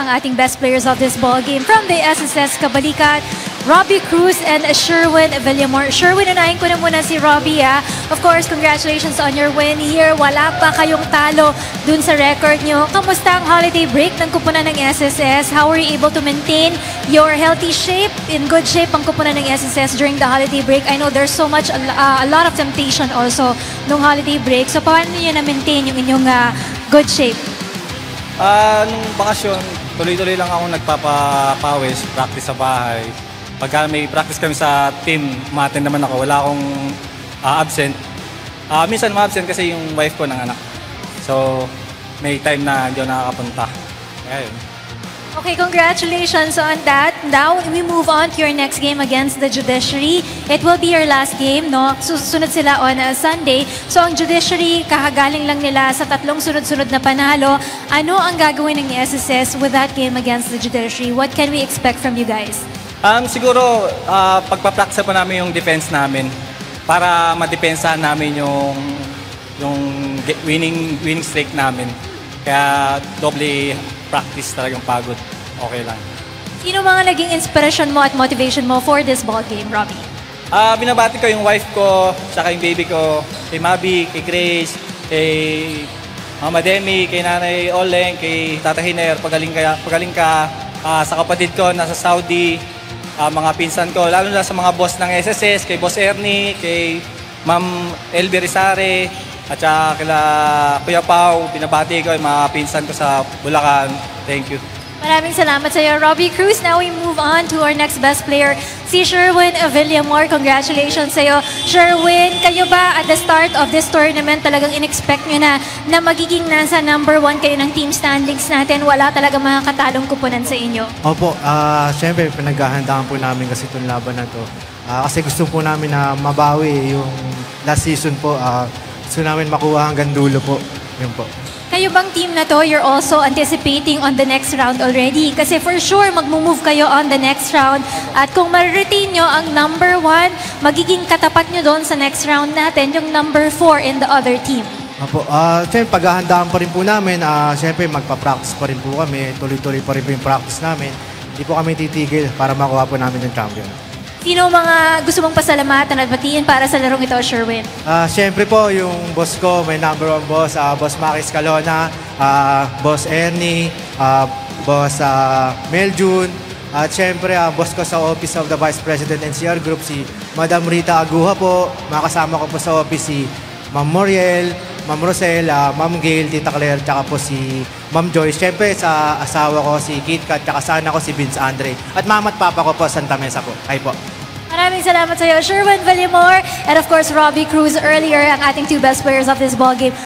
Ang ating best players of this ball game from the SSS Kabalikat, Robbie Cruz and Sherwin Villamor. Sherwin, unahin ko na muna si Robbie. Of course, congratulations on your win here. Wala pa kayong talo dun sa record nyo. Kamusta ang holiday break ng kupunan ng SSS? How were you able to maintain your healthy shape? In good shape ang kupunan ng SSS during the holiday break? I know there's so much, a lot of temptation also nung holiday break. So, paano nyo na-maintain yung inyong good shape? Nung bakasyon, tuloy-tuloy lang ako nagpapawis, practice sa bahay. Pagka may practice kami sa team, umattend naman ako, wala akong absent. Minsan ma-absent kasi yung wife ko ng anak. So, may time na hindi ako nakakapunta. Kaya yun. Okay, congratulations on that. Now, we move on to your next game against the Judiciary. It will be your last game, no? Susunod sila on Sunday. So, ang Judiciary, kahagaling lang nila sa 3 sunod-sunod na panalo. Ano ang gagawin ng SSS with that game against the Judiciary? What can we expect from you guys? Siguro, pagpapractice pa namin yung defense namin para madepensahan namin yung winning streak namin. Kaya doble practice talagang pagod. Okay lang. Sino mga naging inspiration mo at motivation mo for this ball game, Robbie? Binabati ko yung wife ko, saka yung baby ko, kay Mabi, kay Grace, kay Mama Demi, kay Nanay Oleng, kay Tata Hiner, pagaling ka, sa kapatid ko nasa Saudi, mga pinsan ko, lalo na sa mga boss ng SSS, kay Boss Ernie, kay Ma'am Elby Rizare, at saka kila Kuya Pao, binabati ko yung mga pinsan ko sa Bulacan. Thank you. Maraming salamat sa iyo, Robbie Cruz. Now we move on to our next best player, si Sherwin Villamor. Congratulations sa iyo. Sherwin, kayo ba at the start of this tournament talagang in-expect nyo na magiging nasa number 1 kayo ng team standings natin? Wala talaga mga katalong kupunan sa inyo? Opo, siyempre pinaghahandaan po namin kasi itong laban na to. Kasi gusto po namin na mabawi yung last season po. Gusto namin makuha hanggang dulo po. Yun po. Kayo bang team na to, you're also anticipating on the next round already? Kasi for sure, mag-move kayo on the next round. At kung ma-retain nyo ang number 1, magiging katapat nyo doon sa next round natin, yung number 4 in the other team. Opo, siyempre paghahandaan pa rin po namin. Siyempre magpa-practice pa rin po kami. Tuloy-tuloy pa rin po yung practice namin. Hindi po kami titigil para makuha po namin yung champion. Sino mga gusto mong pasalamatan at batiin para sa larong ito, Sherwin? Siyempre po, yung boss ko, may number 1 boss, Boss Maris Calona, Boss Ernie, Boss Meljun, at siyempre, boss ko sa Office of the Vice President NCR Group, si Madam Rita Aguha po. Makasama ko po sa office si Ma'am Moriel, Ma'am Rosel, Ma'am Gail, Tita Claire, tsaka po si Ma'am Joyce. Siyempre, sa asawa ko, si Kit Kat, tsaka sana ko si Vince Andre. At mama at papa ko po, Santa Mesa po. Ay po. Maraming salamat sa iyo, Sherwin Villamor. And of course, Robbie Cruz earlier, ang ating 2 best players of this ball game.